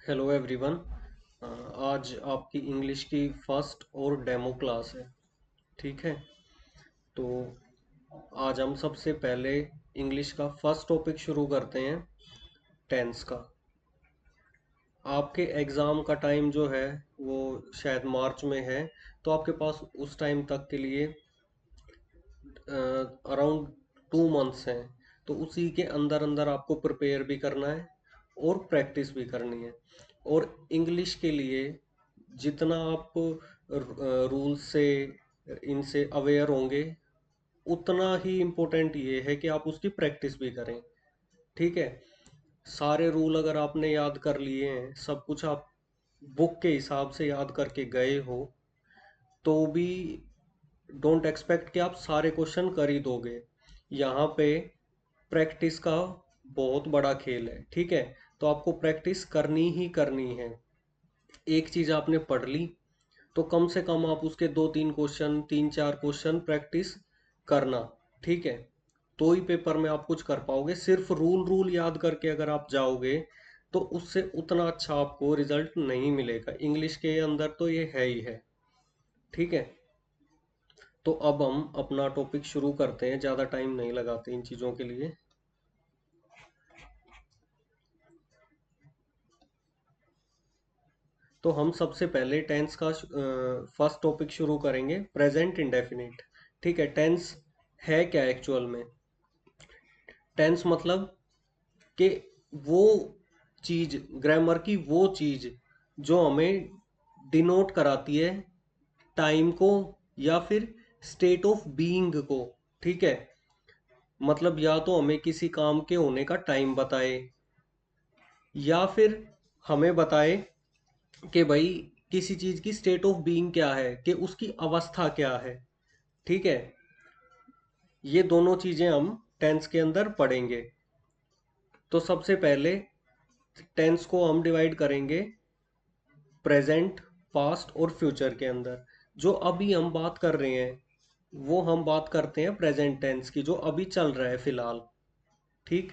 Hello everyone. आज आपकी English की फर्स्ट और डेमो क्लास है। ठीक है। तो आज हम सबसे पहले इंग्लिश का फर्स्ट टॉपिक शुरू करते हैं, टेंस का। आपके एग्ज़ाम का टाइम जो है वो शायद मार्च में है, तो आपके पास उस टाइम तक के लिए अराउंड 2 मंथ्स हैं। तो उसी के अंदर अंदर आपको प्रिपेयर भी करना है और प्रैक्टिस भी करनी है। और इंग्लिश के लिए जितना आप रूल्स से इनसे अवेयर होंगे, उतना ही इम्पोर्टेंट ये है कि आप उसकी प्रैक्टिस भी करें। ठीक है। सारे रूल अगर आपने याद कर लिए हैं, सब कुछ आप बुक के हिसाब से याद करके गए हो, तो भी डोंट एक्सपेक्ट कि आप सारे क्वेश्चन कर ही दोगे। यहाँ पे प्रैक्टिस का बहुत बड़ा खेल है। ठीक है। तो आपको प्रैक्टिस करनी ही करनी है। एक चीज़ आपने पढ़ ली, तो कम से कम आप उसके 2-3 क्वेश्चन, 3-4 क्वेश्चन प्रैक्टिस करना। ठीक है। तो ही पेपर में आप कुछ कर पाओगे। सिर्फ रूल रूल याद करके अगर आप जाओगे, तो उससे उतना अच्छा आपको रिजल्ट नहीं मिलेगा। इंग्लिश के अंदर तो ये है ही है। ठीक है। तो अब हम अपना टॉपिक शुरू करते हैं, ज़्यादा टाइम नहीं लगाते इन चीज़ों के लिए। तो हम सबसे पहले टेंस का फर्स्ट टॉपिक शुरू करेंगे, प्रेजेंट इंडेफिनिट। ठीक है। टेंस है क्या एक्चुअल में? टेंस मतलब कि वो चीज, ग्रामर की वो चीज जो हमें डिनोट कराती है टाइम को, या फिर स्टेट ऑफ बीइंग को। ठीक है। मतलब या तो हमें किसी काम के होने का टाइम बताए, या फिर हमें बताए कि भाई किसी चीज की स्टेट ऑफ बीइंग क्या है, कि उसकी अवस्था क्या है। ठीक है। ये दोनों चीजें हम टेंस के अंदर पढ़ेंगे। तो सबसे पहले टेंस को हम डिवाइड करेंगे प्रेजेंट, पास्ट और फ्यूचर के अंदर। जो अभी हम बात कर रहे हैं, वो हम बात करते हैं प्रेजेंट टेंस की, जो अभी चल रहा है फिलहाल। ठीक।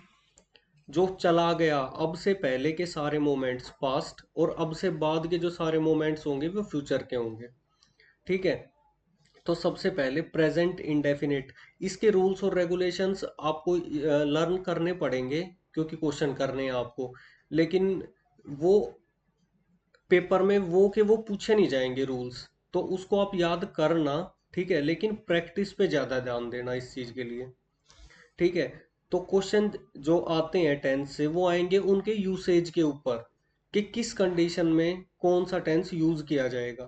जो चला गया, अब से पहले के सारे मोमेंट्स पास्ट, और अब से बाद के जो सारे मोमेंट्स होंगे वो फ्यूचर के होंगे। ठीक है। तो सबसे पहले प्रेजेंट इंडेफिनिट, इसके रूल्स और रेगुलेशंस आपको लर्न करने पड़ेंगे, क्योंकि क्वेश्चन करने हैं आपको। लेकिन वो पेपर में वो पूछे नहीं जाएंगे रूल्स, तो उसको आप याद करना। ठीक है। लेकिन प्रैक्टिस पे ज़्यादा ध्यान देना इस चीज़ के लिए। ठीक है। तो क्वेश्चन जो आते हैं टेंस से, वो आएंगे उनके यूसेज के ऊपर, कि किस कंडीशन में कौन सा टेंस यूज किया जाएगा।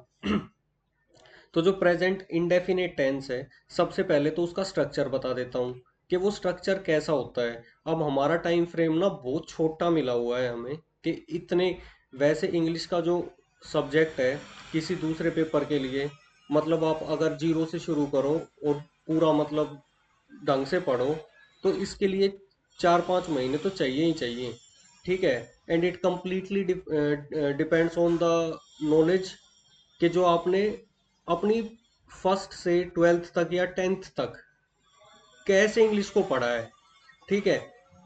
तो जो प्रेजेंट इंडेफिनिट टेंस है, सबसे पहले तो उसका स्ट्रक्चर बता देता हूँ कि वो स्ट्रक्चर कैसा होता है। अब हमारा टाइम फ्रेम ना बहुत छोटा मिला हुआ है हमें, कि इतने, वैसे इंग्लिश का जो सब्जेक्ट है किसी दूसरे पेपर के लिए, मतलब आप अगर जीरो से शुरू करो और पूरा मतलब ढंग से पढ़ो, तो इसके लिए 4-5 महीने तो चाहिए ही चाहिए। ठीक है। And it completely depends on the knowledge, कि जो आपने अपनी फर्स्ट से ट्वेल्थ तक या टेंथ तक कैसे इंग्लिश को पढ़ा है। ठीक है।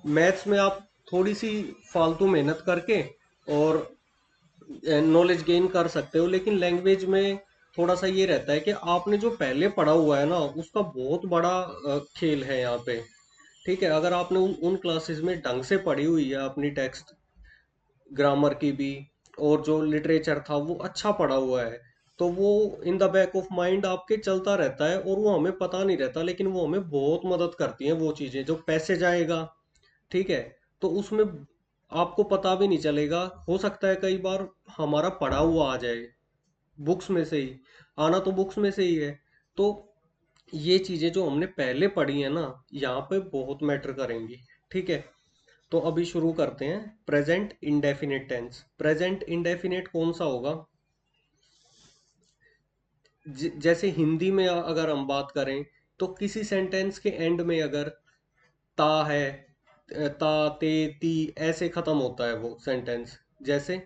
मैथ्स में आप थोड़ी सी फालतू मेहनत करके और नॉलेज गेन कर सकते हो, लेकिन लैंग्वेज में थोड़ा सा ये रहता है कि आपने जो पहले पढ़ा हुआ है ना, उसका बहुत बड़ा खेल है यहाँ पे। ठीक है। अगर आपने उन क्लासेस में ढंग से पढ़ी हुई है अपनी टेक्स्ट, ग्रामर की भी, और जो लिटरेचर था वो अच्छा पढ़ा हुआ है, तो वो in the back of mind आपके चलता रहता है, और वो हमें पता नहीं रहता, लेकिन वो हमें बहुत मदद करती हैं वो चीज़ें। जो पैसेज आएगा, ठीक है, तो उसमें आपको पता भी नहीं चलेगा। हो सकता है कई बार हमारा पढ़ा हुआ आ जाए बुक्स में से ही, आना तो बुक्स में से ही है। तो ये चीज़ें जो हमने पहले पढ़ी है ना, यहाँ पे बहुत मैटर करेंगी। ठीक है। तो अभी शुरू करते हैं present indefinite tense. Present indefinite कौन सा होगा? जैसे हिंदी में अगर हम बात करें, तो किसी सेंटेंस के एंड में अगर ता है, ता, ते, ती, ऐसे खत्म होता है वो सेंटेंस। जैसे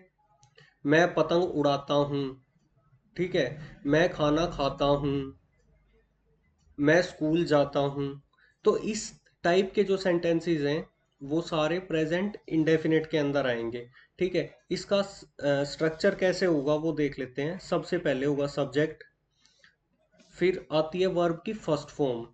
मैं पतंग उड़ाता हूँ। ठीक है। मैं खाना खाता हूँ। मैं स्कूल जाता हूँ। तो इस टाइप के जो सेंटेंसेस हैं, वो सारे प्रेजेंट इंडेफिनिट के अंदर आएंगे। ठीक है, इसका स्ट्रक्चर कैसे होगा वो देख लेते हैं। सबसे पहले होगा सब्जेक्ट, फिर आती है वर्ब की फर्स्ट फॉर्म।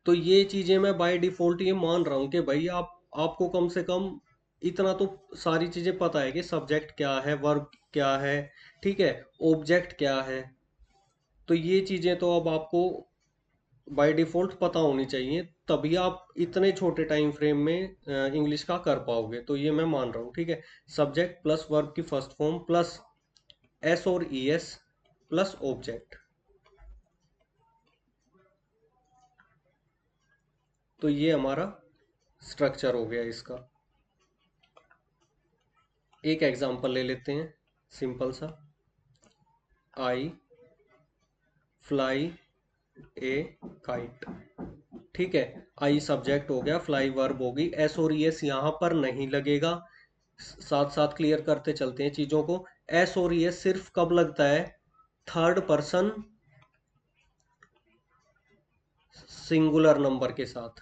तो ये चीजें मैं बाय डिफॉल्ट ये मान रहा हूँ कि भाई आपको कम से कम इतना तो सारी चीजें पता है कि सब्जेक्ट क्या है, वर्ब क्या है, ठीक है, ऑब्जेक्ट क्या है। तो ये चीजें तो अब आपको बाय डिफॉल्ट पता होनी चाहिए, तभी आप इतने छोटे टाइम फ्रेम में इंग्लिश का कर पाओगे। तो ये मैं मान रहा हूँ। ठीक है, सब्जेक्ट प्लस वर्ब की फर्स्ट फॉर्म प्लस एस और ई एस प्लस ऑब्जेक्ट। तो ये हमारा स्ट्रक्चर हो गया इसका। एक एग्जांपल ले लेते हैं सिंपल सा। आई फ्लाई ए काइट। ठीक है, आई सब्जेक्ट हो गया, फ्लाई वर्ब होगी, एस और एस यहाँ पर नहीं लगेगा। साथ साथ क्लियर करते चलते हैं चीजों को। एस और एस सिर्फ कब लगता है? थर्ड पर्सन सिंगुलर नंबर के साथ।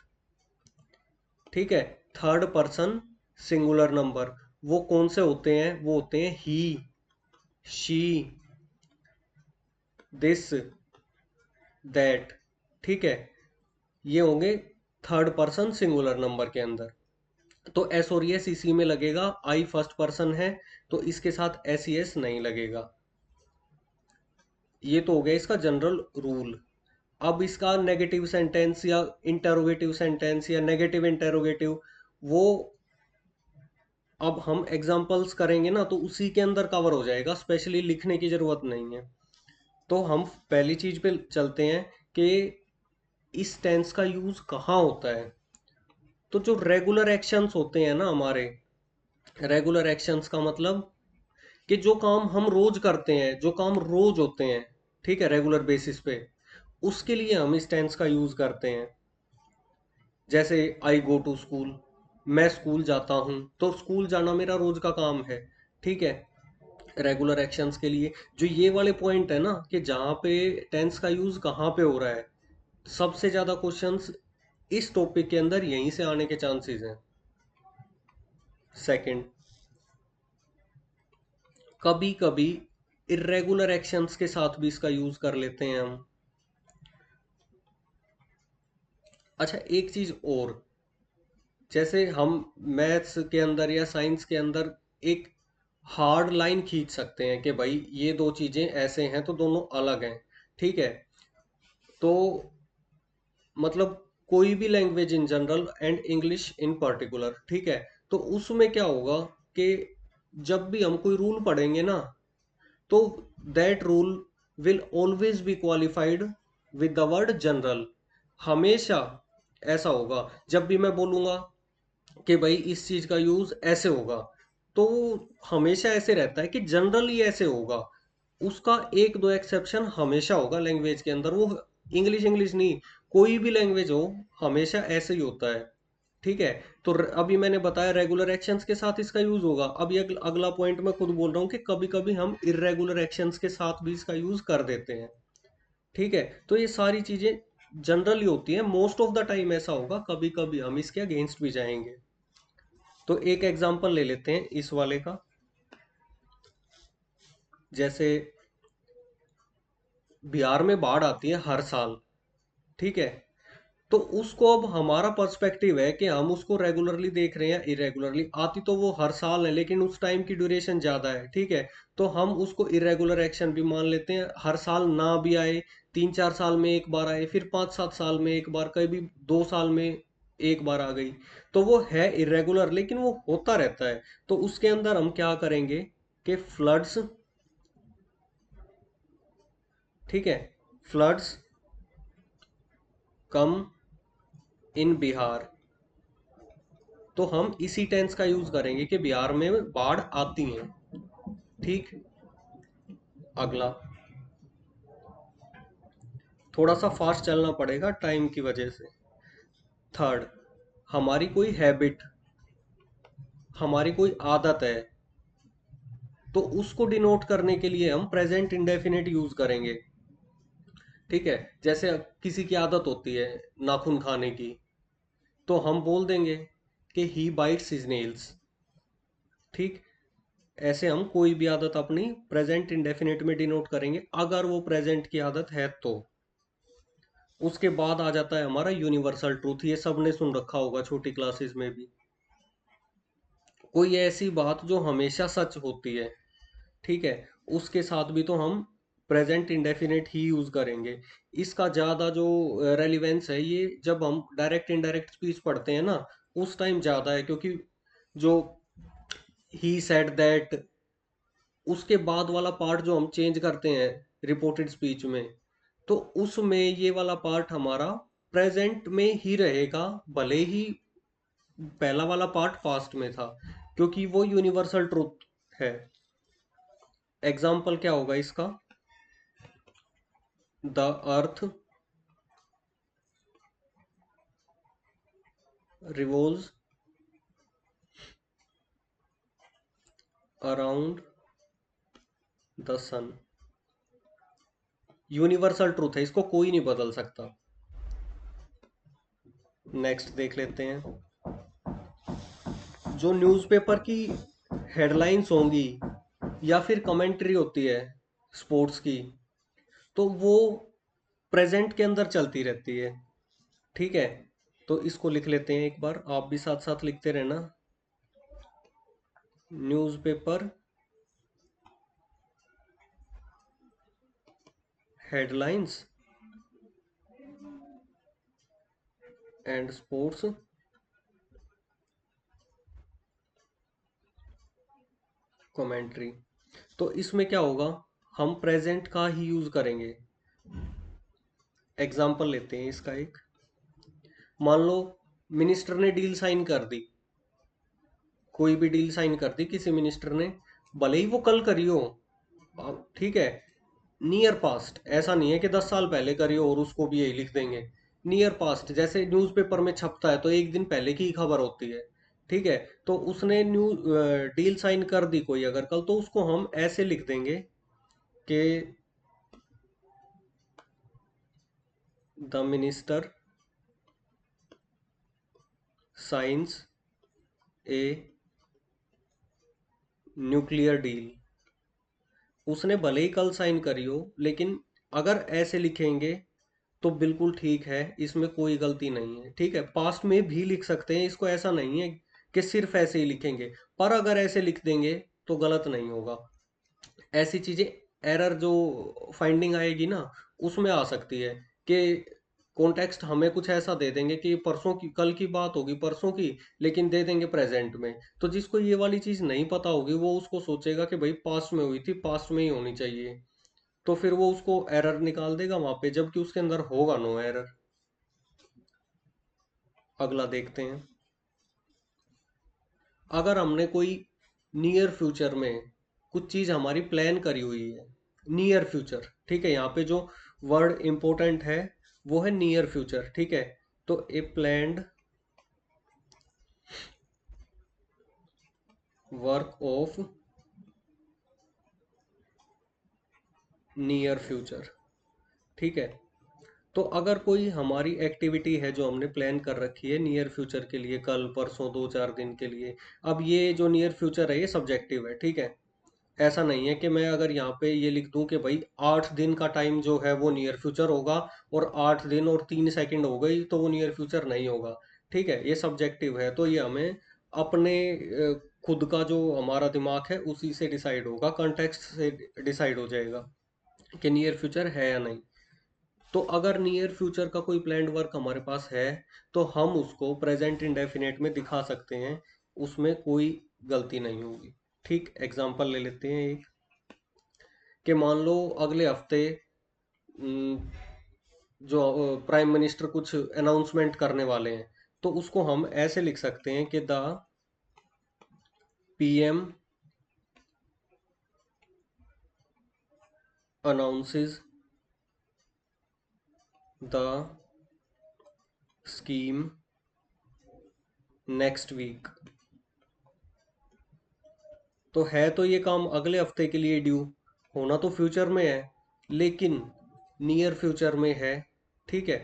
ठीक है, थर्ड पर्सन सिंगुलर नंबर। वो कौन से होते हैं? वो होते हैं ही, शी, दिस, दैट। ठीक है, ये होंगे थर्ड पर्सन सिंगुलर नंबर के अंदर। तो एस और एस इसी में लगेगा। आई फर्स्ट पर्सन है तो इसके साथ एस एस नहीं लगेगा। ये तो हो गया इसका जनरल रूल। अब इसका नेगेटिव सेंटेंस या इंटेरोगेटिव सेंटेंस या नेगेटिव इंटेरोगेटिव, वो अब हम एग्जांपल्स करेंगे ना तो उसी के अंदर कवर हो जाएगा, स्पेशली लिखने की जरूरत नहीं है। तो हम पहली चीज पे चलते हैं कि इस टेंस का यूज कहाँ होता है। तो जो रेगुलर एक्शंस होते हैं ना हमारे, रेगुलर एक्शंस का मतलब कि जो काम हम रोज करते हैं, जो काम रोज होते हैं, ठीक है, रेगुलर बेसिस पे, उसके लिए हम इस टेंस का यूज करते हैं। जैसे आई गो टू स्कूल, मैं स्कूल जाता हूं, तो स्कूल जाना मेरा रोज का काम है। ठीक है, रेगुलर एक्शंस के लिए जो ये वाले पॉइंट है ना कि जहाँ पे टेंस का यूज कहाँ पे हो रहा है, सबसे ज्यादा क्वेश्चंस इस टॉपिक के अंदर यहीं से आने के चांसेस हैं। सेकंड, कभी कभी इरेगुलर एक्शंस के साथ भी इसका यूज कर लेते हैं हम। अच्छा, एक चीज और, जैसे हम मैथ्स के अंदर या साइंस के अंदर एक हार्ड लाइन खींच सकते हैं कि भाई ये दो चीजें ऐसे हैं तो दोनों अलग हैं। ठीक है, तो मतलब कोई भी language in general and English in particular, ठीक है, तो उसमें क्या होगा कि जब भी हम कोई रूल पढ़ेंगे ना, तो that rule will always be qualified with the word general. हमेशा ऐसा होगा। जब भी मैं बोलूंगा कि भाई इस चीज का यूज ऐसे होगा, तो वो हमेशा ऐसे रहता है कि जनरली ऐसे होगा। उसका एक दो एक्सेप्शन हमेशा होगा लैंग्वेज के अंदर, वो इंग्लिश इंग्लिश नहीं, कोई भी लैंग्वेज हो, हमेशा ऐसे ही होता है। ठीक है, तो अभी मैंने बताया रेगुलर एक्शंस के साथ इसका यूज होगा। अब ये अगला पॉइंट मैं खुद बोल रहा हूँ कि कभी कभी हम इरेगुलर एक्शंस के साथ भी इसका यूज कर देते हैं। ठीक है, तो ये सारी चीजें जनरली होती है, मोस्ट ऑफ द टाइम ऐसा होगा, कभी कभी हम इसके अगेंस्ट भी जाएंगे। तो एक एग्जांपल ले लेते हैं इस वाले का। जैसे बिहार में बाढ़ आती है हर साल, ठीक है, तो उसको अब हमारा पर्सपेक्टिव है कि हम उसको रेगुलरली देख रहे हैं, इरेगुलरली आती तो वो हर साल है लेकिन उस टाइम की ड्यूरेशन ज्यादा है। ठीक है, तो हम उसको इरेगुलर एक्शन भी मान लेते हैं, हर साल ना भी आए, 3-4 साल में एक बार आए, फिर 5-7 साल में एक बार, कभी 2 साल में एक बार आ गई, तो वो है इरेगुलर लेकिन वो होता रहता है। तो उसके अंदर हम क्या करेंगे कि फ्लड्स, ठीक है, फ्लड्स कम इन बिहार। तो हम इसी टेंस का यूज करेंगे कि बिहार में बाढ़ आती है। ठीक, अगला, थोड़ा सा फास्ट चलना पड़ेगा टाइम की वजह से। थर्ड, हमारी कोई हैबिट, हमारी कोई आदत है, तो उसको डिनोट करने के लिए हम प्रेजेंट इंडेफिनिट यूज करेंगे। ठीक है, जैसे किसी की आदत होती है नाखून खाने की, तो हम बोल देंगे कि ही बाइट्स हिज नेल्स। ठीक, ऐसे हम कोई भी आदत अपनी प्रेजेंट इंडेफिनिट में डिनोट करेंगे अगर वो प्रेजेंट की आदत है तो। उसके बाद आ जाता है हमारा यूनिवर्सल ट्रूथ, ये सबने सुन रखा होगा छोटी क्लासेस में भी। कोई ऐसी बात जो हमेशा सच होती है, ठीक है, उसके साथ भी तो हम प्रेजेंट इंडेफिनिट ही यूज करेंगे। इसका ज्यादा जो रेलिवेंस है ये जब हम डायरेक्ट इनडायरेक्ट स्पीच पढ़ते हैं ना, उस टाइम ज्यादा है, क्योंकि जो ही सेड दैट, उसके बाद वाला पार्ट जो हम चेंज करते हैं रिपोर्टेड स्पीच में, तो उसमें ये वाला पार्ट हमारा प्रेजेंट में ही रहेगा, भले ही पहला वाला पार्ट पास्ट में था, क्योंकि वो यूनिवर्सल ट्रूथ है। एग्जाम्पल क्या होगा इसका? The earth revolves around the sun. Universal truth है, इसको कोई नहीं बदल सकता। नेक्स्ट देख लेते हैं। जो न्यूज़पेपर की हेडलाइंस होंगी या फिर कमेंट्री होती है स्पोर्ट्स की, तो वो प्रेजेंट के अंदर चलती रहती है। ठीक है, तो इसको लिख लेते हैं एक बार, आप भी साथ साथ लिखते रहना। Newspaper headlines and sports commentary. तो इसमें क्या होगा, हम प्रेजेंट का ही यूज करेंगे। एग्जाम्पल लेते हैं इसका एक। मान लो मिनिस्टर ने डील साइन कर दी, कोई भी डील साइन कर दी किसी मिनिस्टर ने, भले ही वो कल करी हो, ठीक है, नियर पास्ट, ऐसा नहीं है कि 10 साल पहले करी हो और उसको भी यही लिख देंगे। नियर पास्ट, जैसे न्यूज़पेपर में छपता है तो एक दिन पहले की ही खबर होती है। ठीक है, तो उसने डील साइन कर दी कोई अगर कल, तो उसको हम ऐसे लिख देंगे कि the minister science a nuclear deal. उसने भले ही कल साइन करी हो, लेकिन अगर ऐसे लिखेंगे तो बिल्कुल ठीक है, इसमें कोई गलती नहीं है। ठीक है, पास्ट में भी लिख सकते हैं इसको, ऐसा नहीं है कि सिर्फ ऐसे ही लिखेंगे, पर अगर ऐसे लिख देंगे तो गलत नहीं होगा। ऐसी चीजें, एरर जो फाइंडिंग आएगी ना, उसमें आ सकती है कि कॉन्टेक्स्ट हमें कुछ ऐसा दे देंगे कि परसों की, कल की बात होगी परसों की, लेकिन दे देंगे प्रेजेंट में। तो जिसको ये वाली चीज नहीं पता होगी वो उसको सोचेगा कि भाई पास्ट में हुई थी, पास्ट में ही होनी चाहिए, तो फिर वो उसको एरर निकाल देगा वहां पे, जबकि उसके अंदर होगा नो एरर। अगला देखते हैं। अगर हमने कोई नियर फ्यूचर में कुछ चीज हमारी प्लान करी हुई है, नियर फ्यूचर, ठीक है, यहाँ पे जो वर्ड इंपॉर्टेंट है वो है नियर फ्यूचर। ठीक है, तो a planned work of near future. ठीक है, तो अगर कोई हमारी एक्टिविटी है जो हमने प्लान कर रखी है नियर फ्यूचर के लिए, कल परसों 2-4 दिन के लिए, अब ये जो नियर फ्यूचर है ये सब्जेक्टिव है। ठीक है, ऐसा नहीं है कि मैं अगर यहाँ पे ये लिख दूं कि भाई 8 दिन का टाइम जो है वो नियर फ्यूचर होगा, और 8 दिन और 3 सेकंड हो गई तो वो नियर फ्यूचर नहीं होगा। ठीक है, ये सब्जेक्टिव है, तो ये हमें अपने खुद का जो हमारा दिमाग है उसी से डिसाइड होगा, कॉन्टेक्स्ट से डिसाइड हो जाएगा कि नियर फ्यूचर है या नहीं। तो अगर नियर फ्यूचर का कोई प्लान्ड वर्क हमारे पास है तो हम उसको प्रेजेंट इंडेफिनेट में दिखा सकते हैं, उसमें कोई गलती नहीं होगी। ठीक, एग्जांपल ले लेते हैं एक, कि मान लो अगले हफ्ते न, जो प्राइम मिनिस्टर कुछ अनाउंसमेंट करने वाले हैं, तो उसको हम ऐसे लिख सकते हैं कि the PM announces the scheme next week. तो है तो ये काम अगले हफ्ते के लिए ड्यू, होना तो फ्यूचर में है, लेकिन नियर फ्यूचर में है। ठीक है,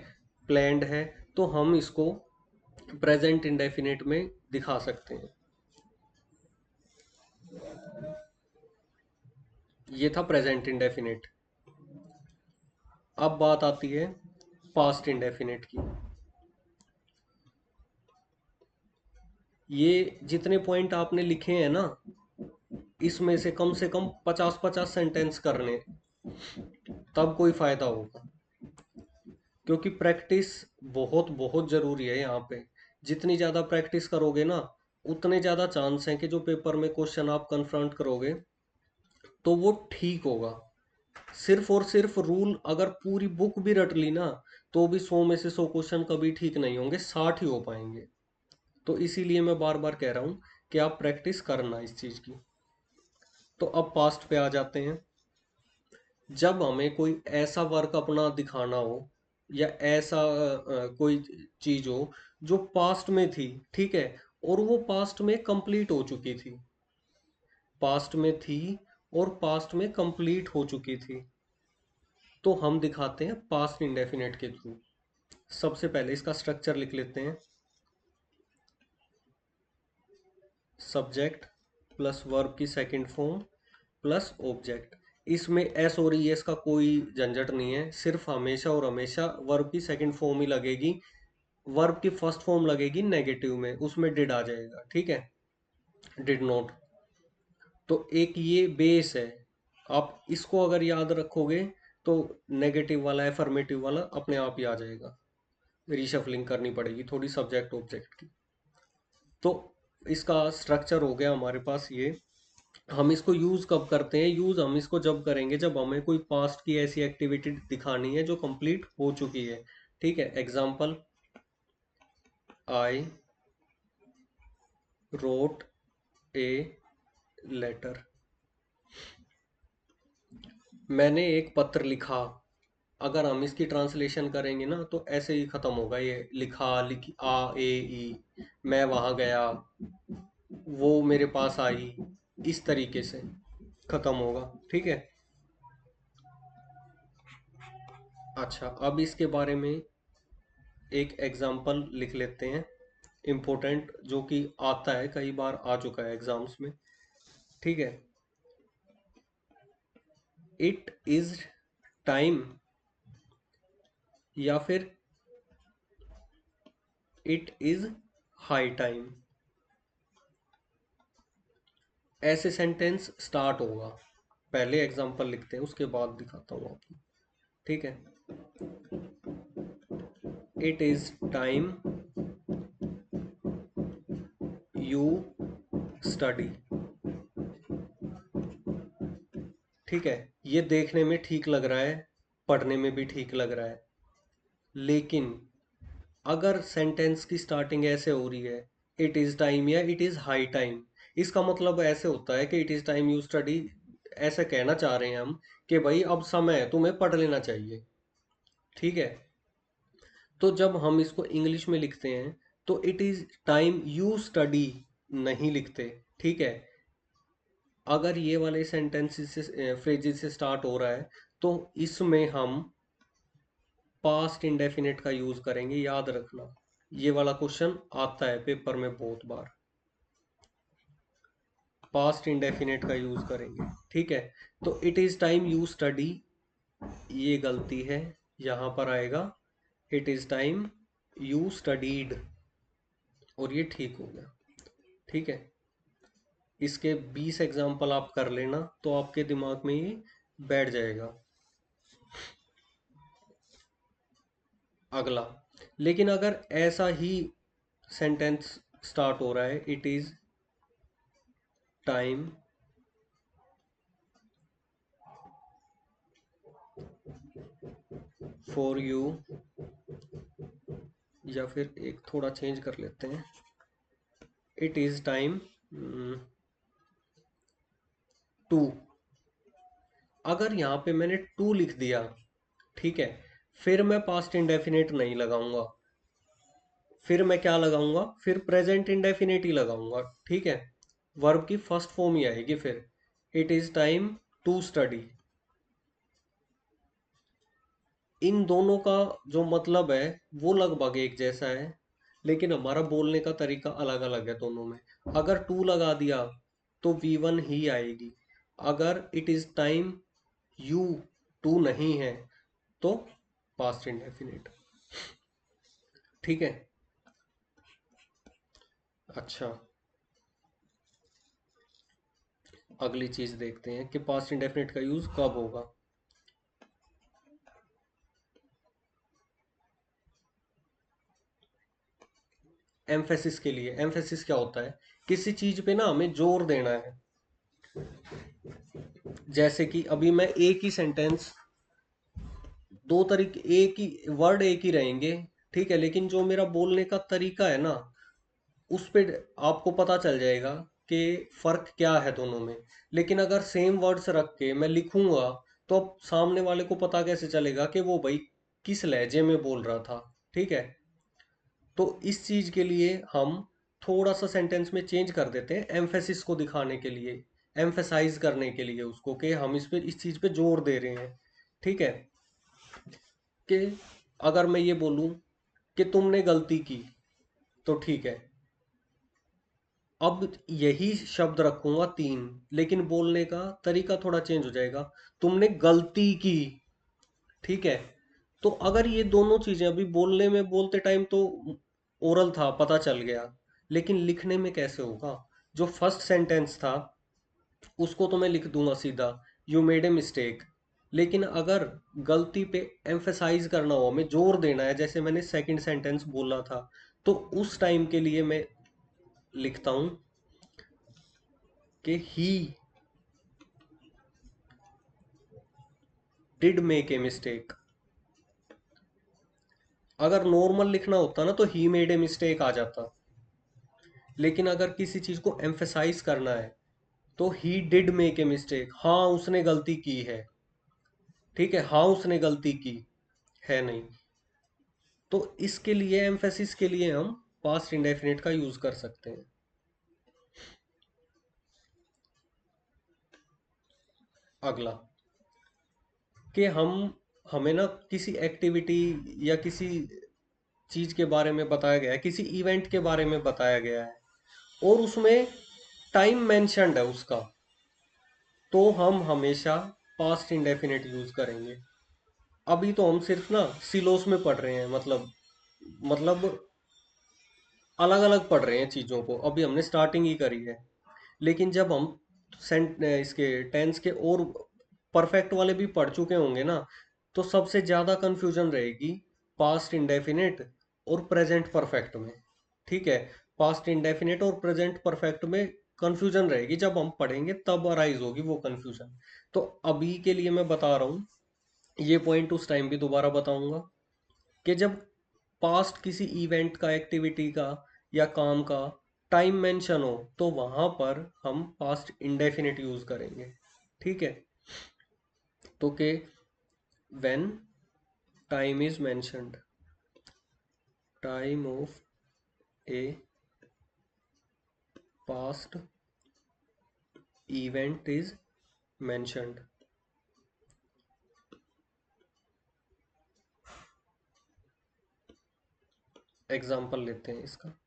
प्लान्ड है, तो हम इसको प्रेजेंट इंडेफिनिट में दिखा सकते हैं। ये था प्रेजेंट इंडेफिनिट। अब बात आती है पास्ट इंडेफिनिट की। ये जितने पॉइंट आपने लिखे हैं ना, इसमें से कम 50-50 सेंटेंस करने, तब कोई फायदा होगा। क्योंकि प्रैक्टिस बहुत बहुत जरूरी है यहाँ पे। जितनी ज्यादा प्रैक्टिस करोगे ना, उतने ज्यादा चांस हैं कि जो पेपर में क्वेश्चन आप कन्फ्रंट करोगे तो वो ठीक होगा। सिर्फ और सिर्फ रूल अगर पूरी बुक भी रट ली ना, तो भी 100 में से 100 क्वेश्चन कभी ठीक नहीं होंगे, 60 ही हो पाएंगे। तो इसीलिए मैं बार बार कह रहा हूँ कि आप प्रैक्टिस करना इस चीज की। तो अब पास्ट पे आ जाते हैं। जब हमें कोई ऐसा वर्क अपना दिखाना हो, या ऐसा कोई चीज हो जो पास्ट में थी, ठीक है, और वो पास्ट में कंप्लीट हो चुकी थी, पास्ट में थी और पास्ट में कंप्लीट हो चुकी थी, तो हम दिखाते हैं पास्ट इंडेफिनिट के थ्रू। सबसे पहले इसका स्ट्रक्चर लिख लेते हैं। सब्जेक्ट प्लस वर्ब की सेकंड फॉर्म प्लस ऑब्जेक्ट। इसमें एस और ई एस का कोई झंझट नहीं है, सिर्फ हमेशा और हमेशा वर्ब की सेकंड फॉर्म ही लगेगी। वर्ब की फर्स्ट फॉर्म लगेगी नेगेटिव में, उसमें डिड आ जाएगा, ठीक है, डिड नॉट। तो एक ये बेस है, आप इसको अगर याद रखोगे तो नेगेटिव वाला एफर्मेटिव वाला अपने आप ही आ जाएगा। रीशफलिंग करनी पड़ेगी थोड़ी सब्जेक्ट ऑब्जेक्ट की। तो इसका स्ट्रक्चर हो गया हमारे पास ये। हम इसको यूज कब करते हैं? यूज हम इसको जब करेंगे जब हमें कोई पास्ट की ऐसी एक्टिविटी दिखानी है जो कंप्लीट हो चुकी है। ठीक है, example, I wrote a letter. मैंने एक पत्र लिखा। अगर हम इसकी ट्रांसलेशन करेंगे ना तो ऐसे ही खत्म होगा, ये लिखा, लिखी, आ ए ई, मैं वहां गया, वो मेरे पास आई, इस तरीके से खत्म होगा। ठीक है। अच्छा, अब इसके बारे में एक एग्जाम्पल लिख लेते हैं, इम्पोर्टेंट, जो कि आता है, कई बार आ चुका है एग्जाम्स में। ठीक है, इट इज टाइम, या फिर इट इज हाई टाइम, ऐसे सेंटेंस स्टार्ट होगा। पहले एग्जाम्पल लिखते हैं, उसके बाद दिखाता हूँ आपको। ठीक है, it is time you study. ठीक है, ये देखने में ठीक लग रहा है, पढ़ने में भी ठीक लग रहा है, लेकिन अगर सेंटेंस की स्टार्टिंग ऐसे हो रही है, इट इज टाइम या इट इज हाई टाइम, इसका मतलब ऐसे होता है कि it is time you study, ऐसे कहना चाह रहे हैं हम कि भाई अब समय है, तुम्हें पढ़ लेना चाहिए। ठीक है, तो जब हम इसको इंग्लिश में लिखते हैं तो it is time you study नहीं लिखते। ठीक है, अगर ये वाले सेंटेंसेस से, फ्रेजेस से स्टार्ट हो रहा है, तो इसमें हम पास्ट इंडेफिनिट का यूज करेंगे, याद रखना। ये वाला क्वेश्चन आता है पेपर में बहुत बार, पास्ट इंडेफिनिट का यूज करेंगे। ठीक है, तो it is time you study, ये गलती है, यहां पर आएगा it is time you studied, और ये ठीक हो गया। ठीक है, इसके 20 एग्जाम्पल आप कर लेना तो आपके दिमाग में ये बैठ जाएगा। अगला, लेकिन अगर ऐसा ही सेंटेंस स्टार्ट हो रहा है, it is time for you, या फिर एक थोड़ा चेंज कर लेते हैं, इट इज टाइम टू। अगर यहाँ पे मैंने टू लिख दिया, ठीक है, फिर मैं पास्ट इंडेफिनिट नहीं लगाऊंगा, फिर मैं क्या लगाऊंगा, फिर प्रेजेंट इंडेफिनिट ही लगाऊंगा। ठीक है, वर्ब की फर्स्ट फॉर्म ही आएगी फिर, it is time to study. इन दोनों का जो मतलब है वो लगभग एक जैसा है, लेकिन हमारा बोलने का तरीका अलग अलग है दोनों में। अगर टू लगा दिया तो V1 ही आएगी। अगर it is time you to नहीं है तो पास्ट इंडेफिनिट। ठीक है। अच्छा, अगली चीज देखते हैं कि पास्ट इंडेफिनिट का यूज कब होगा। एम्फेसिस के लिए, एम्फेसिस क्या होता है, किसी चीज पे ना हमें जोर देना है। जैसे कि अभी मैं एक ही सेंटेंस, दो तरीके, एक ही वर्ड एक ही रहेंगे, ठीक है, लेकिन जो मेरा बोलने का तरीका है ना, उस पे आपको पता चल जाएगा कि फर्क क्या है दोनों में। लेकिन अगर सेम वर्ड्स रख के मैं लिखूंगा तो अब सामने वाले को पता कैसे चलेगा कि वो भाई किस लहजे में बोल रहा था। ठीक है। तो इस चीज के लिए हम थोड़ा सा सेंटेंस में चेंज कर देते हैं, एम्फेसिस को दिखाने के लिए, एम्फेसाइज करने के लिए उसको, कि हम इस पे, इस चीज पे जोर दे रहे हैं। ठीक है। कि अगर मैं ये बोलूं कि तुमने गलती की, तो ठीक है, अब यही शब्द रखूंगा तीन, लेकिन बोलने का तरीका थोड़ा चेंज हो जाएगा। तुमने गलती की। ठीक है। तो अगर ये दोनों चीजें अभी बोलने में, बोलते टाइम तो ओरल था, पता चल गया, लेकिन लिखने में कैसे होगा। जो फर्स्ट सेंटेंस था उसको तो मैं लिख दूंगा सीधा, यू मेड ए मिस्टेक। लेकिन अगर गलती पे एम्फेसाइज करना हो, हमें जोर देना है, जैसे मैंने सेकंड सेंटेंस बोला था, तो उस टाइम के लिए मैं लिखता हूं कि he did make a mistake. अगर नॉर्मल लिखना होता ना तो ही मेड ए मिस्टेक आ जाता। लेकिन अगर किसी चीज को एम्फेसाइज करना है तो he did make a mistake, हाँ उसने गलती की है। ठीक है, हाँ उसने गलती की है नहीं। तो इसके लिए, एम्फेसिस के लिए हम पास्ट इंडेफिनिट का यूज कर सकते हैं। अगला, कि हमें ना किसी एक्टिविटी या किसी चीज के बारे में बताया गया है, किसी इवेंट के बारे में बताया गया है, और उसमें टाइम मेंशन्ड है उसका, तो हम हमेशा पास्ट इंडेफिनिट यूज करेंगे। अभी तो हम सिर्फ ना सिलोस में पढ़ रहे हैं, मतलब अलग अलग पढ़ रहे हैं चीजों को, अभी हमने स्टार्टिंग ही करी है। लेकिन जब हम इसके टेंस के और परफेक्ट वाले भी पढ़ चुके होंगे ना, तो सबसे ज्यादा कंफ्यूजन रहेगी पास्ट इंडेफिनिट और प्रेजेंट परफेक्ट में। ठीक है। पास्ट इंडेफिनिट और प्रेजेंट परफेक्ट में कंफ्यूजन रहेगी, जब हम पढ़ेंगे तब अराइज होगी वो कंफ्यूजन। तो अभी के लिए मैं बता रहा हूँ, ये पॉइंट उस टाइम भी दोबारा बताऊंगा, कि जब पास्ट किसी इवेंट का, एक्टिविटी का या काम का टाइम मेंशन हो, तो वहां पर हम पास्ट इंडेफिनिट यूज करेंगे। ठीक है। तो के when time is mentioned, time of A past event is mentioned. Example लेते हैं इसका।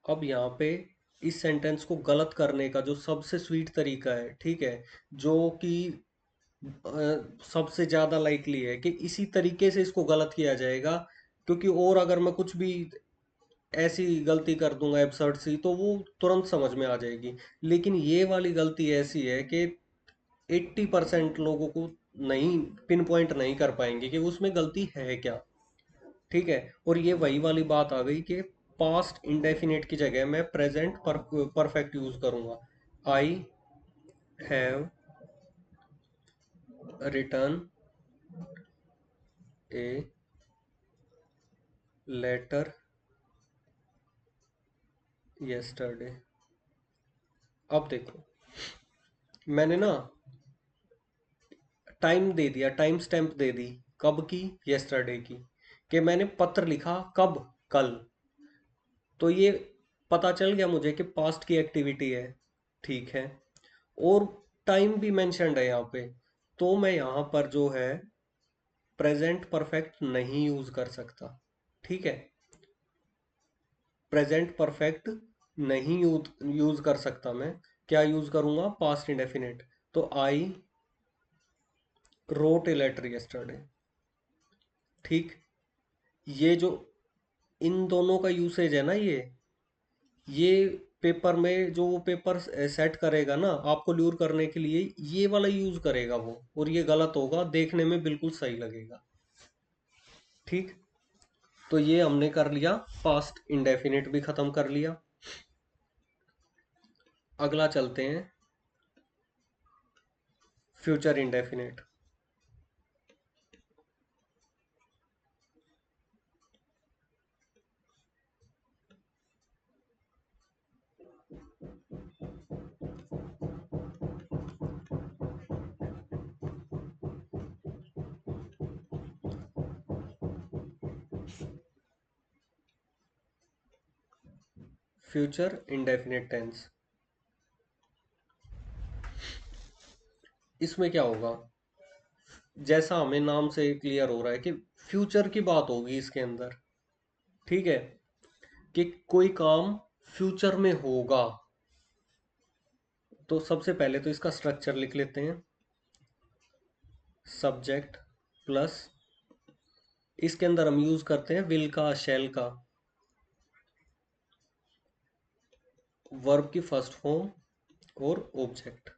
अब यहाँ पे इस सेंटेंस को गलत करने का जो सबसे स्वीट तरीका है, ठीक है, जो कि सबसे ज्यादा लाइकली है कि इसी तरीके से इसको गलत किया जाएगा, क्योंकि और अगर मैं कुछ भी ऐसी गलती कर दूंगा एब्सर्ड सी, तो वो तुरंत समझ में आ जाएगी। लेकिन ये वाली गलती ऐसी है कि 80% लोगों को नहीं, पिन पॉइंट नहीं कर पाएंगे कि उसमें गलती है क्या। ठीक है। और ये वही वाली बात आ गई कि पास्ट इंडेफिनिट की जगह मैं प्रेजेंट परफेक्ट यूज करूंगा। I have return a letter yesterday। अब देखो, मैंने ना टाइम दे दिया, टाइम स्टैम्प दे दी, कब की, yesterday की, कि मैंने पत्र लिखा कब, कल। तो ये पता चल गया मुझे कि पास्ट की एक्टिविटी है। ठीक है। और टाइम भी मेंशन्ड है यहाँ पे, तो मैं यहाँ पर जो है प्रेजेंट परफेक्ट नहीं यूज कर सकता। ठीक है, प्रेजेंट परफेक्ट नहीं यूज कर सकता मैं। क्या यूज करूंगा? Past indefinite. तो I wrote a letter yesterday. ठीक, ये जो इन दोनों का यूसेज है ना, ये पेपर में जो वो पेपर सेट करेगा ना आपको ल्यूर करने के लिए, ये वाला यूज करेगा वो, और ये गलत होगा, देखने में बिल्कुल सही लगेगा। ठीक, तो ये हमने कर लिया, पास्ट इंडेफिनिट भी खत्म कर लिया। अगला चलते हैं, future indefinite. Future indefinite tense, इसमें क्या होगा? जैसा हमें नाम से क्लियर हो रहा है कि फ्यूचर की बात होगी इसके अंदर। ठीक है, कि कोई काम फ्यूचर में होगा। तो सबसे पहले तो इसका स्ट्रक्चर लिख लेते हैं। सब्जेक्ट प्लस, इसके अंदर हम यूज करते हैं विल का, शैल का, वर्ब की फर्स्ट फॉर्म और ऑब्जेक्ट।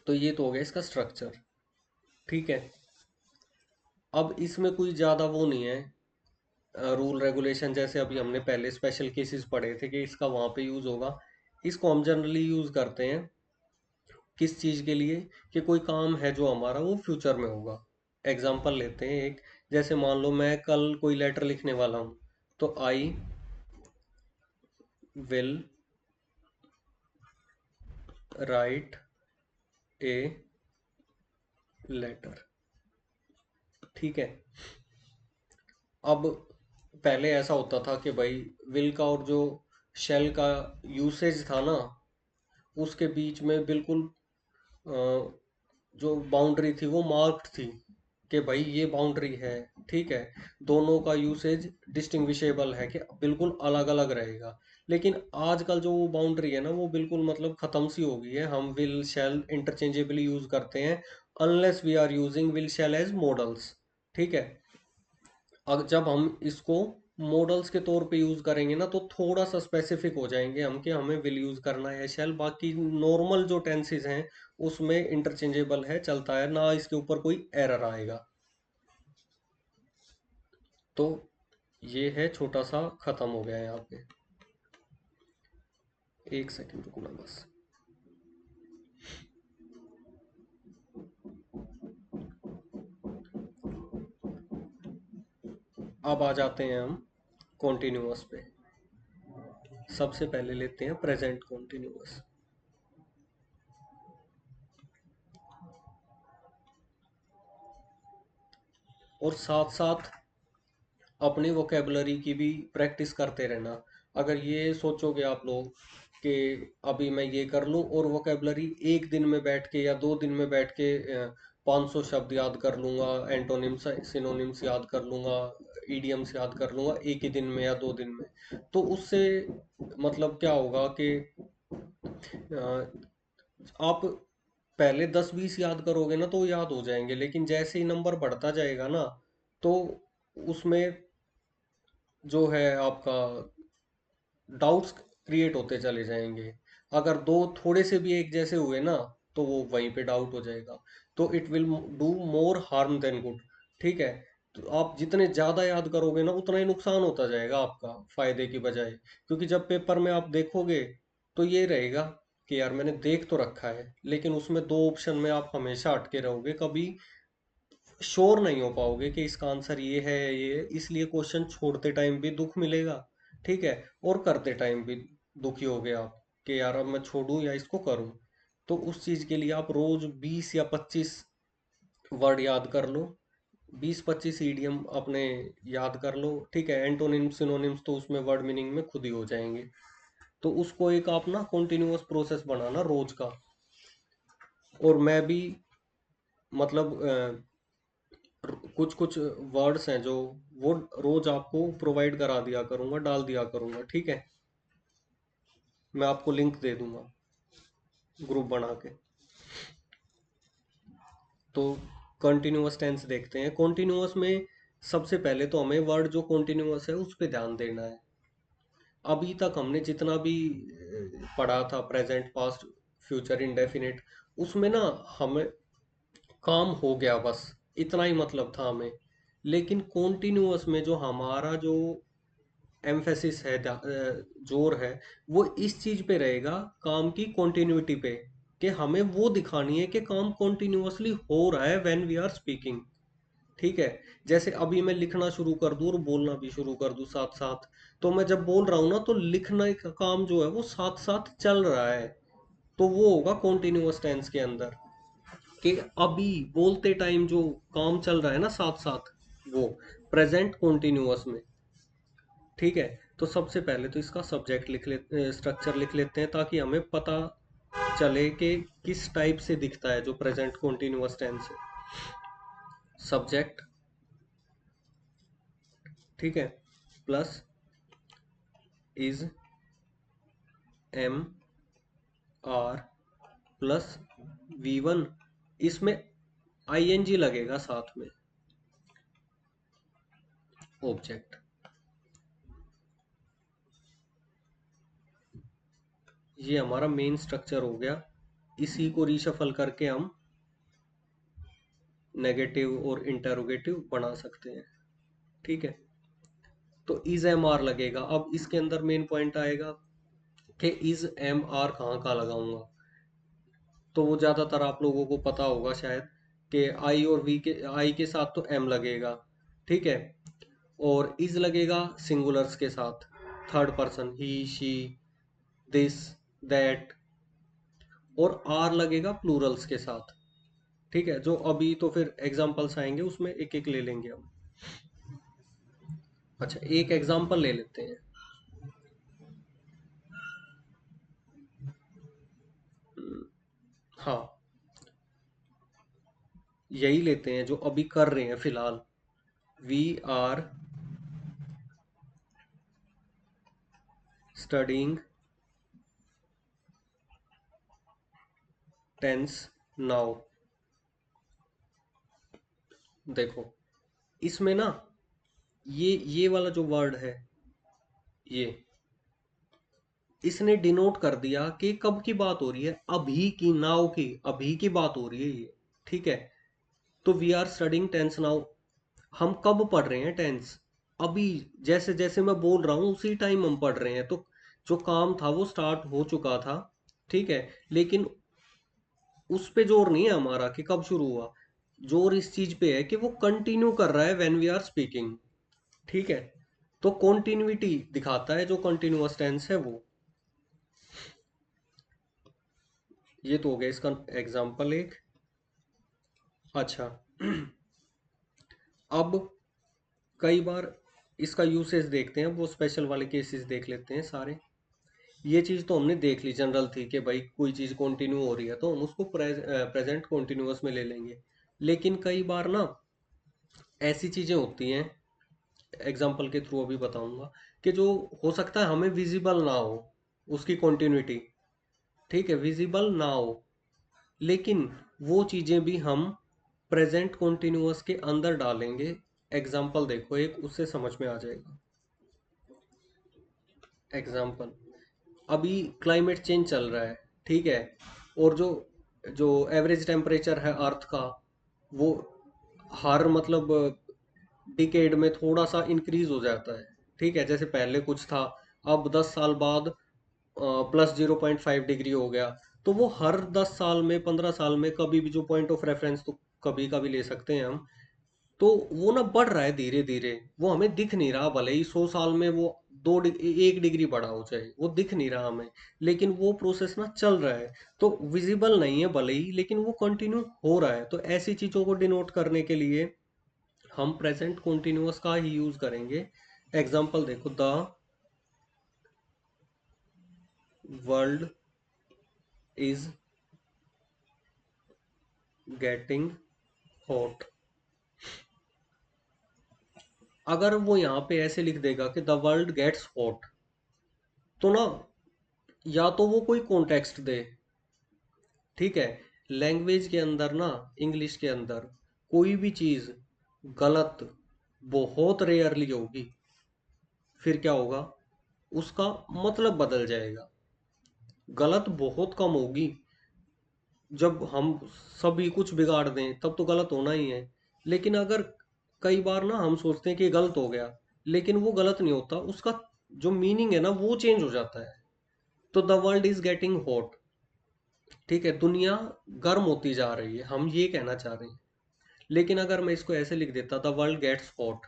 तो ये तो हो गया इसका स्ट्रक्चर। ठीक है, अब इसमें कोई ज़्यादा वो नहीं है रूल रेगुलेशन, जैसे अभी हमने पहले स्पेशल केसेस पढ़े थे कि इसका वहाँ पे यूज़ होगा। इसको हम जनरली यूज़ करते हैं किस चीज़ के लिए? कि कोई काम है जो हमारा वो फ्यूचर में होगा। एग्जाम्पल लेते हैं एक, जैसे मान लो मैं कल कोई लेटर लिखने वाला हूँ, तो I will write a letter. ठीक है, अब पहले ऐसा होता था कि भाई विल का और जो शेल का यूसेज था ना, उसके बीच में बिल्कुल अ, जो बाउंड्री थी वो मार्क्ड थी कि भाई ये बाउंड्री है। ठीक है, दोनों का यूसेज डिस्टिंग्विशेबल है कि बिल्कुल अलग अलग रहेगा। लेकिन आजकल जो वो बाउंड्री है ना वो बिल्कुल मतलब खत्म सी हो गई है। हम विल शैल इंटरचेंजेबली यूज करते हैं unless we are using will shall as modals. ठीक है, अब जब हम इसको मॉडल्स के तौर पे यूज करेंगे ना तो थोड़ा सा स्पेसिफिक हो जाएंगे हम कि हमें विल यूज करना है शैल। बाकी नॉर्मल जो टेंसेस हैं उसमें इंटरचेंजेबल है, चलता है ना, इसके ऊपर कोई एरर आएगा। तो ये है छोटा सा, खत्म हो गया यहाँ पे। एक सेकंड रुकना बस। अब आ जाते हैं हम कॉन्टिन्यूअस पे। सबसे पहले लेते हैं प्रेजेंट कॉन्टिन्यूअस। और साथ साथ अपनी वोकेबलरी की भी प्रैक्टिस करते रहना। अगर ये सोचोगे आप लोग कि अभी मैं ये कर लूं और वोकेबलरी एक दिन में बैठ के या 2 दिन में बैठ के 500 शब्द याद कर लूंगा, एंटोनिम्स सिनोनिम्स याद कर लूंगा, ईडियम्स याद कर लूंगा एक ही दिन में या 2 दिन में, तो उससे मतलब क्या होगा कि आप पहले 10-20 याद करोगे ना तो याद हो जाएंगे, लेकिन जैसे ही नंबर बढ़ता जाएगा ना तो उसमें जो है आपका डाउट्स क्रिएट होते चले जाएंगे। अगर दो थोड़े से भी एक जैसे हुए ना तो वो वहीं पे डाउट हो जाएगा। तो it will do more harm then good. ठीक है, तो आप जितने ज्यादा याद करोगे ना उतना ही नुकसान होता जाएगा आपका, फायदे की बजाय। क्योंकि जब पेपर में आप देखोगे तो ये रहेगा कि यार मैंने देख तो रखा है, लेकिन उसमें दो ऑप्शन में आप हमेशा अटके रहोगे, कभी श्योर नहीं हो पाओगे कि इसका आंसर ये है या ये है। इसलिए क्वेश्चन छोड़ते टाइम भी दुख मिलेगा। ठीक है, और करते टाइम भी दुखी हो गए आप कि यार अब मैं छोड़ूं या इसको करूं। तो उस चीज के लिए आप रोज 20 या 25 वर्ड याद कर लो, 20-25 ईडियम अपने याद कर लो। ठीक है, एंटोनिम्स सिनोनिम्स तो उसमें वर्ड मीनिंग में खुद ही हो जाएंगे। तो उसको एक आप ना कॉन्टिन्यूअस प्रोसेस बनाना रोज का। और मैं भी मतलब कुछ कुछ वर्ड्स हैं जो वो रोज आपको प्रोवाइड करा दिया करूंगा, डाल दिया करूंगा, ठीक है। मैं आपको लिंक दे दूंगा ग्रुप बना के। तो कॉन्टिन्यूअस टेंस देखते हैं। कॉन्टिन्यूअस में सबसे पहले तो हमें वर्ड जो कॉन्टिन्यूअस है उस पे ध्यान देना है। अभी तक हमने जितना भी पढ़ा था, प्रेजेंट, पास्ट, फ्यूचर, इंडेफिनिट, उसमें ना हमें काम हो गया बस, इतना ही मतलब था हमें। लेकिन कॉन्टिन्यूअस में जो हमारा जो एम्फेसिस है, जोर है, वो इस चीज पे रहेगा, काम की कॉन्टिन्यूटी पे, कि हमें वो दिखानी है कि काम कॉन्टिन्यूअसली हो रहा है व्हेन वी आर स्पीकिंग। ठीक है। जैसे अभी मैं लिखना शुरू कर दूं और बोलना भी शुरू कर दूं साथ साथ, तो मैं जब बोल रहा हूं ना, तो लिखने का काम जो है वो साथ साथ चल रहा है। तो वो होगा कॉन्टिन्यूअस टेंस के अंदर, कि अभी बोलते टाइम जो काम चल रहा है ना साथ साथ, वो प्रेजेंट कॉन्टिन्यूअस में। ठीक है। तो सबसे पहले तो इसका सब्जेक्ट लिख ले, स्ट्रक्चर लिख लेते हैं, ताकि हमें पता चले कि किस टाइप से दिखता है जो प्रेजेंट कॉन्टिन्यूअस टेंस है। सब्जेक्ट, ठीक है, plus is, am, are, plus V1, इसमें ING लगेगा साथ में, ऑब्जेक्ट। ये हमारा मेन स्ट्रक्चर हो गया। इसी को रीशफल करके हम नेगेटिव और इंटरोगेटिव बना सकते हैं। ठीक है। तो इज एम आर लगेगा। अब इसके अंदर मेन पॉइंट आएगा कि इज एम आर कहाँ कहाँ लगाऊंगा। तो वो ज्यादातर आप लोगों को पता होगा शायद, कि आई और वी के, आई के साथ तो एम लगेगा, ठीक है, और इज लगेगा सिंगुलर्स के साथ, third person, he, she, this, that, और आर लगेगा प्लूरल्स के साथ। ठीक है। जो अभी तो फिर एग्जांपल्स आएंगे, उसमें एक एक ले लेंगे हम। अच्छा, एक एग्जांपल ले लेते हैं। हम्म, हाँ, यही लेते हैं जो अभी कर रहे हैं फिलहाल। We are studying tense now. देखो, इसमें ना ये वाला जो वर्ड है, ये इसने डिनोट कर दिया कि कब की बात हो रही है, अभी की, नाउ की, अभी की बात हो रही है ये। ठीक है। तो we are studying tense now, हम कब पढ़ रहे हैं टेंस, अभी। जैसे जैसे मैं बोल रहा हूँ उसी टाइम हम पढ़ रहे हैं। तो जो काम था वो स्टार्ट हो चुका था, ठीक है, लेकिन उस पे जोर नहीं है हमारा कि कब शुरू हुआ। जोर इस चीज पे है कि वो कंटिन्यू कर रहा है व्हेन वी आर स्पीकिंग। ठीक है। तो कॉन्टिन्यूटी दिखाता है जो कंटिन्यूअस टेंस है वो। ये तो हो गया इसका एग्जाम्पल एक। अच्छा, अब कई बार इसका यूसेज देखते हैं, वो स्पेशल वाले केसेस देख लेते हैं सारे। ये चीज तो हमने देख ली, जनरल थी, कि भाई कोई चीज कंटिन्यू हो रही है तो हम उसको प्रेजेंट कॉन्टिन्यूअस में ले लेंगे। लेकिन कई बार ना ऐसी चीजें होती हैं, एग्जाम्पल के थ्रू अभी बताऊंगा, कि जो हो सकता है हमें विजिबल ना हो उसकी कंटिन्यूटी। ठीक है, विजिबल ना हो, लेकिन वो चीजें भी हम प्रेजेंट कॉन्टिन्यूअस के अंदर डालेंगे। एग्जाम्पल देखो एक, उससे समझ में आ जाएगा। एग्जाम्पल, अभी क्लाइमेट चेंज चल रहा है, ठीक है, और जो जो एवरेज टेम्परेचर है अर्थ का, वो हर मतलब डिकेड में थोड़ा सा इंक्रीज हो जाता है। ठीक है। जैसे पहले कुछ था, अब 10 साल बाद +0.5 डिग्री हो गया। तो वो हर 10 साल में, 15 साल में, कभी भी जो पॉइंट ऑफ रेफरेंस तो कभी कभी ले सकते हैं हम, तो वो ना बढ़ रहा है धीरे धीरे। वो हमें दिख नहीं रहा, भले ही 100 साल में वो 1 डिग्री बढ़ा हो जाए, वो दिख नहीं रहा हमें, लेकिन वो प्रोसेस ना चल रहा है। तो विजिबल नहीं है भले ही, लेकिन वो कंटिन्यू हो रहा है। तो ऐसी चीजों को डिनोट करने के लिए हम प्रेजेंट कंटिन्यूअस का ही यूज करेंगे। एग्जाम्पल देखो, the world is getting hot. अगर वो यहाँ पे ऐसे लिख देगा कि द वर्ल्ड गेट्स हॉट, तो ना, या तो वो कोई कॉन्टेक्स्ट दे, ठीक है। लैंग्वेज के अंदर ना, इंग्लिश के अंदर कोई भी चीज गलत बहुत रेयरली होगी, फिर क्या होगा, उसका मतलब बदल जाएगा। गलत बहुत कम होगी। जब हम सभी कुछ बिगाड़ दें तब तो गलत होना ही है। लेकिन अगर कई बार ना हम सोचते हैं कि गलत हो गया, लेकिन वो गलत नहीं होता, उसका जो मीनिंग है ना वो चेंज हो जाता है। तो the world is getting hot, ठीक है, दुनिया गर्म होती जा रही है, हम ये कहना चाह रहे हैं। लेकिन अगर मैं इसको ऐसे लिख देता, द वर्ल्ड गेट्स हॉट,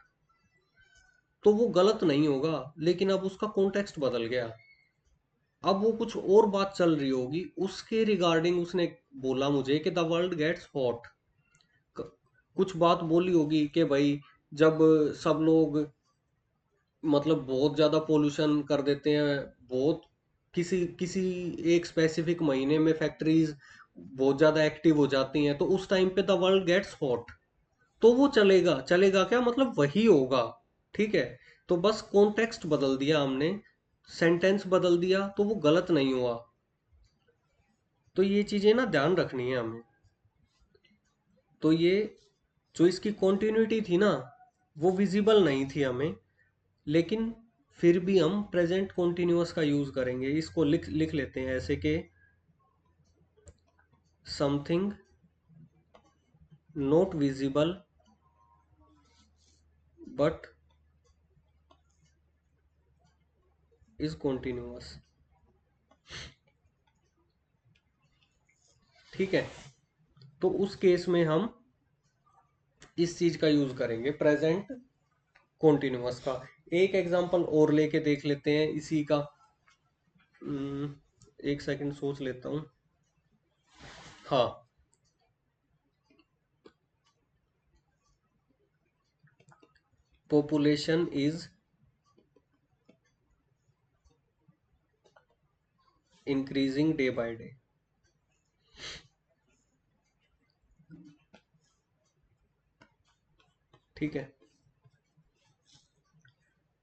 तो वो गलत नहीं होगा, लेकिन अब उसका कॉन्टेक्स्ट बदल गया। अब वो कुछ और बात चल रही होगी, उसके रिगार्डिंग उसने बोला मुझे कि द वर्ल्ड गेट्स हॉट। कुछ बात बोली होगी कि भाई, जब सब लोग मतलब बहुत ज़्यादा पोल्यूशन कर देते हैं, बहुत किसी किसी एक स्पेसिफिक महीने में फैक्ट्रीज बहुत ज़्यादा एक्टिव हो जाती हैं, तो उस टाइम पे द वर्ल्ड गेट्स हॉट, तो वो चलेगा। चलेगा क्या मतलब, वही होगा, ठीक है। तो बस कॉन्टेक्स्ट बदल दिया हमने, सेंटेंस बदल दिया, तो वो गलत नहीं हुआ। तो ये चीज़ें ना ध्यान रखनी है हमें। तो ये जो इसकी कॉन्टिन्यूटी थी ना, वो विजिबल नहीं थी हमें, लेकिन फिर भी हम प्रेजेंट कॉन्टिन्यूअस का यूज करेंगे। इसको लिख लिख लेते हैं ऐसे कि something not visible but is continuous, ठीक है। तो उस केस में हम इस चीज का यूज करेंगे, प्रेजेंट कॉन्टिन्यूअस का। एक एग्जांपल और लेके देख लेते हैं इसी का। एक सेकंड सोच लेता हूँ। हाँ, population is increasing day by day, ठीक है।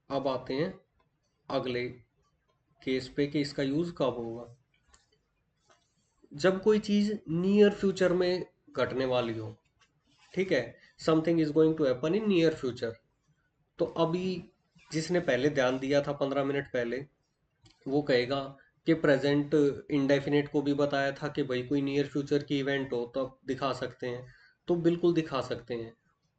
अब आते हैं अगले केस पे कि इसका यूज कब होगा। जब कोई चीज नियर फ्यूचर में घटने वाली हो, ठीक है, something is going to happen in near future. तो अभी जिसने पहले ध्यान दिया था 15 मिनट पहले, वो कहेगा कि प्रेजेंट इंडेफिनिट को भी बताया था कि भाई कोई नियर फ्यूचर की इवेंट हो तो अब दिखा सकते हैं। तो बिल्कुल दिखा सकते हैं,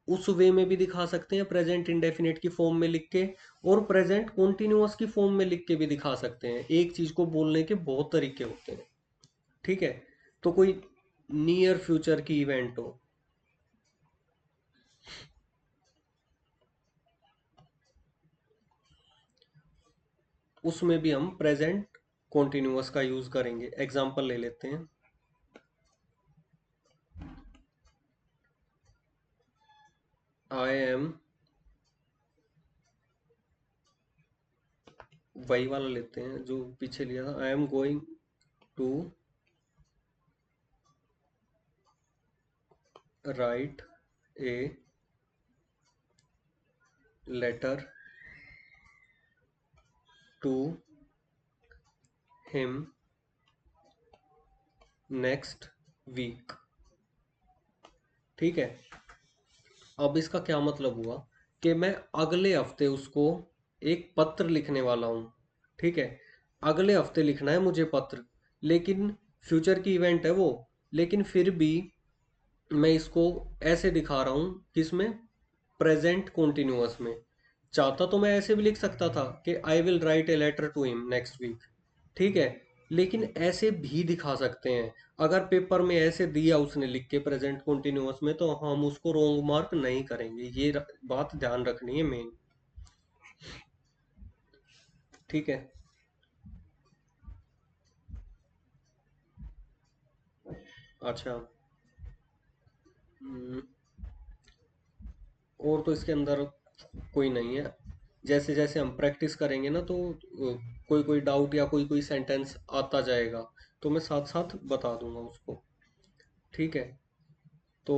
उस वे में भी दिखा सकते हैं, प्रेजेंट इंडेफिनिट की फॉर्म में लिख के, और प्रेजेंट कॉन्टिन्यूअस की फॉर्म में लिख के भी दिखा सकते हैं। एक चीज को बोलने के बहुत तरीके होते हैं, ठीक है। तो कोई नियर फ्यूचर की इवेंट हो, उसमें भी हम प्रेजेंट कॉन्टिन्यूअस का यूज करेंगे। एग्जांपल ले लेते हैं। आई एम, वही वाला लेते हैं जो पीछे लिया था, I am going to write a letter to him next week, ठीक है। अब इसका क्या मतलब हुआ कि मैं अगले हफ्ते उसको एक पत्र लिखने वाला हूँ, ठीक है। अगले हफ्ते लिखना है मुझे पत्र, लेकिन फ्यूचर की इवेंट है वो। लेकिन फिर भी मैं इसको ऐसे दिखा रहा हूँ किसमें, प्रेजेंट कॉन्टिन्यूअस में। चाहता तो मैं ऐसे भी लिख सकता था कि I will write a letter to him next week, ठीक है। लेकिन ऐसे भी दिखा सकते हैं। अगर पेपर में ऐसे दिया उसने लिख के प्रेजेंट कॉन्टिन्यूअस में, तो हम उसको रॉन्ग मार्क नहीं करेंगे। ये बात ध्यान रखनी है मेन, ठीक है। अच्छा, हम्म, और तो इसके अंदर कोई नहीं है। जैसे जैसे हम प्रैक्टिस करेंगे ना, तो कोई कोई डाउट या कोई कोई सेंटेंस आता जाएगा, तो मैं साथ साथ बता दूंगा उसको, ठीक है। तो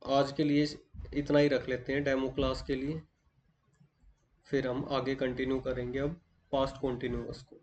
आज के लिए इतना ही रख लेते हैं डेमो क्लास के लिए, फिर हम आगे कंटिन्यू करेंगे अब पास्ट कॉन्टिन्यूअस को।